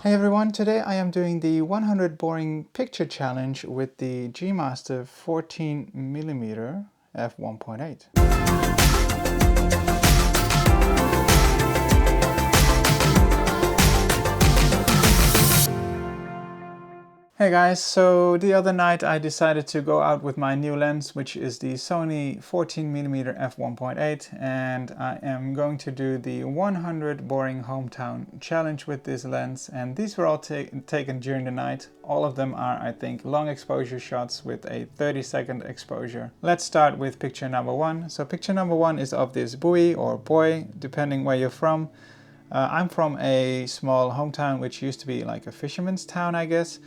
Hey everyone, today I am doing the 100 boring picture challenge with the G Master 14mm F1.8. Hey guys, so the other night I decided to go out with my new lens, which is the Sony 14mm F1.8, and I am going to do the 100 boring hometown challenge with this lens, and these were all taken during the night. All of them are, I think, long exposure shots with a 30-second exposure. Let's start with picture number one. So picture number one is of this buoy or boy, depending where you're from. I'm from a small hometown which used to be like a fisherman's town, I guess.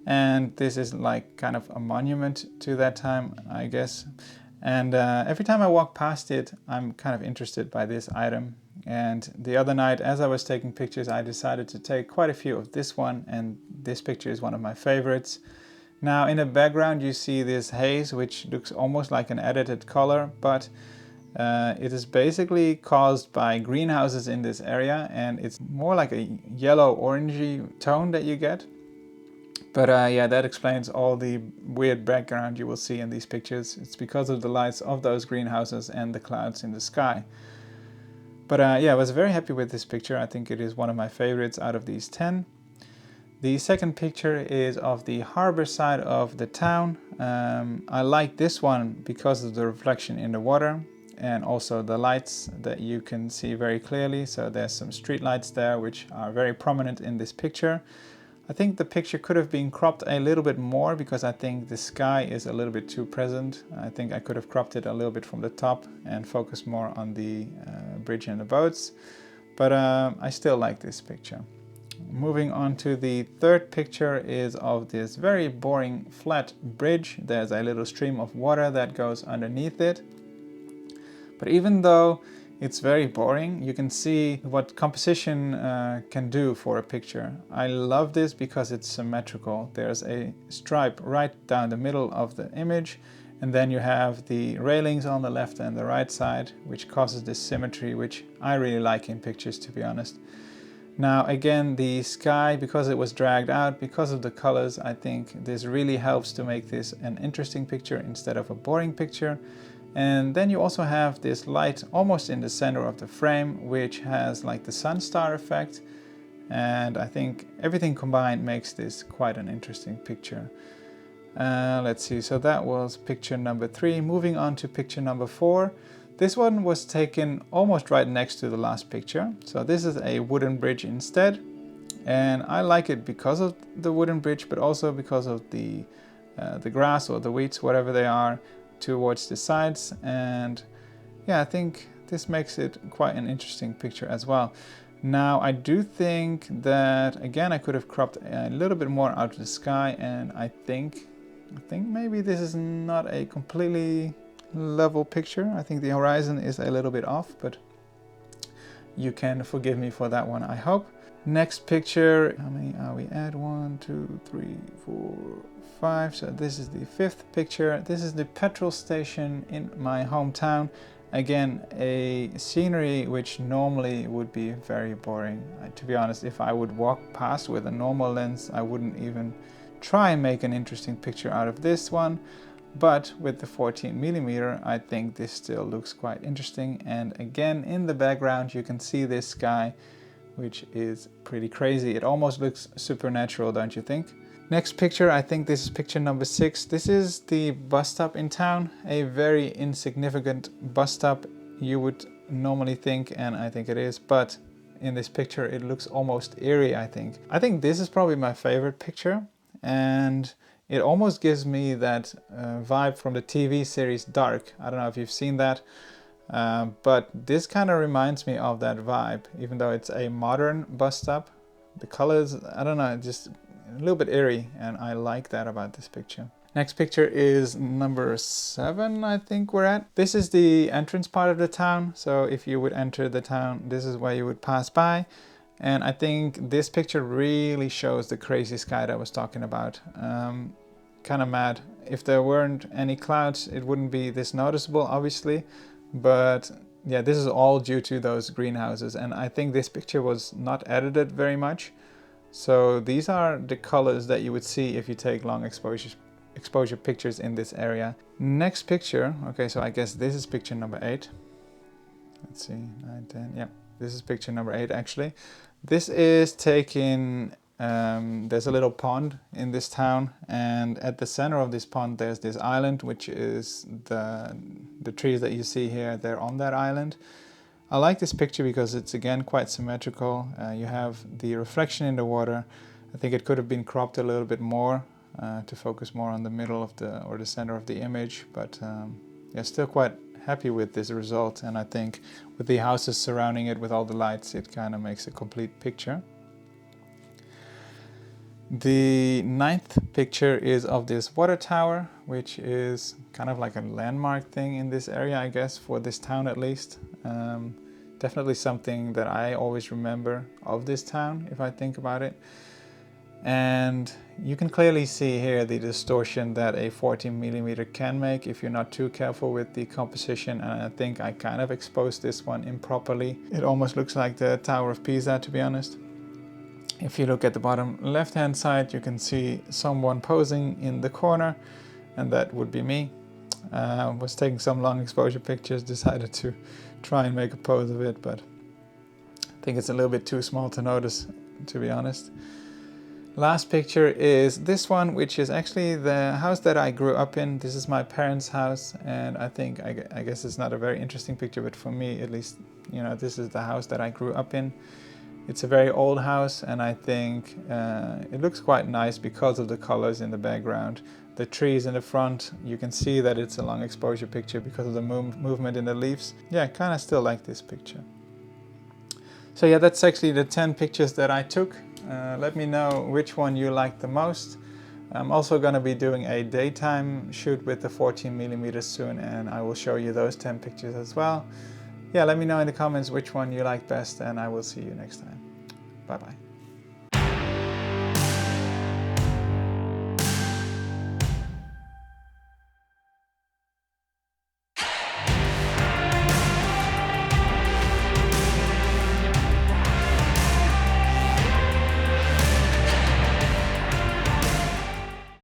And this is like kind of a monument to that time, I guess. And every time I walk past it, I'm kind of interested by this item. And the other night, as I was taking pictures, I decided to take quite a few of this one, and this picture is one of my favorites. Now in the background you see this haze, which looks almost like an edited color, but it is basically caused by greenhouses in this area, and it's more like a yellow-orangey tone that you get. But yeah, that explains all the weird background you will see in these pictures. It's because of the lights of those greenhouses and the clouds in the sky. But yeah, I was very happy with this picture. I think it is one of my favorites out of these 10. The second picture is of the harbor side of the town. I like this one because of the reflection in the water and also the lights that you can see very clearly. So there's some street lights there which are very prominent in this picture. I think the picture could have been cropped a little bit more because I think the sky is a little bit too present. I think I could have cropped it a little bit from the top and focused more on the bridge and the boats. But I still like this picture. Moving on to the third picture is of this very boring flat bridge. There's a little stream of water that goes underneath it. But even though it's very boring, you can see what composition can do for a picture. I love this because it's symmetrical. There's a stripe right down the middle of the image, and then you have the railings on the left and the right side, which causes this symmetry, which I really like in pictures, to be honest. Now again, the sky, because it was dragged out, because of the colors, I think this really helps to make this an interesting picture instead of a boring picture. And then you also have this light almost in the center of the frame, which has like the sun star effect. And I think everything combined makes this quite an interesting picture. Let's see, so that was picture number 3. Moving on to picture number 4. This one was taken almost right next to the last picture. So this is a wooden bridge instead. And I like it because of the wooden bridge, but also because of the grass or the weeds, whatever they are, towards the sides. And yeah, I think this makes it quite an interesting picture as well. Now I do think that again I could have cropped a little bit more out of the sky, and I think maybe this is not a completely level picture. I think the horizon is a little bit off, but you can forgive me for that one, I hope. Next picture, how many are we at? 1, 2, 3, 4, 5. So this is the 5th picture. This is the petrol station in my hometown. Again, a scenery which normally would be very boring. To be honest, if I would walk past with a normal lens, I wouldn't even try and make an interesting picture out of this one. But with the 14mm, I think this still looks quite interesting. And again, in the background, you can see this sky, which is pretty crazy. It almost looks supernatural, don't you think? Next picture, I think this is picture number 6. This is the bus stop in town, a very insignificant bus stop, you would normally think, and I think it is, but in this picture it looks almost eerie, I think. I think this is probably my favorite picture, and it almost gives me that vibe from the TV series Dark. I don't know if you've seen that. But this kind of reminds me of that vibe, even though it's a modern bus stop. The colors, I don't know, just a little bit eerie, and I like that about this picture. Next picture is number 7, I think we're at. This is the entrance part of the town. So if you would enter the town, this is where you would pass by. And I think this picture really shows the crazy sky that I was talking about. Kind of mad. If there weren't any clouds, it wouldn't be this noticeable, obviously. But yeah, this is all due to those greenhouses, and I think this picture was not edited very much. So these are the colors that you would see if you take long exposure pictures in this area. Next picture, okay, so I guess this is picture number 8. Let's see, 9, 10, yeah, this is picture number 8 actually. This is taken, there's a little pond in this town, and at the center of this pond there's this island, which is the trees that you see here, they're on that island. I like this picture because it's again quite symmetrical. You have the reflection in the water. I think it could have been cropped a little bit more to focus more on the middle of the center of the image, but yeah, still quite happy with this result, and I think with the houses surrounding it with all the lights, it kind of makes a complete picture. The 9th picture is of this water tower, which is kind of like a landmark thing in this area, I guess, for this town at least. Definitely something that I always remember of this town if I think about it. And you can clearly see here the distortion that a 14mm can make if you're not too careful with the composition, and I think I kind of exposed this one improperly. It almost looks like the Tower of Pisa, to be honest. If you look at the bottom left hand side, you can see someone posing in the corner, and that would be me. Was taking some long exposure pictures, decided to try and make a pose of it, but I think it's a little bit too small to notice, to be honest. Last picture is this one, which is actually the house that I grew up in. This is my parents' house, and I think, I guess it's not a very interesting picture, but for me at least, you know, this is the house that I grew up in. It's a very old house, and I think it looks quite nice because of the colors in the background. The trees in the front, you can see that it's a long exposure picture because of the movement in the leaves. Yeah, I kind of still like this picture. So yeah, that's actually the 10 pictures that I took. Let me know which one you liked the most. I'm also going to be doing a daytime shoot with the 14mm soon, and I will show you those 10 pictures as well. Yeah, let me know in the comments which one you like best, and I will see you next time. Bye bye.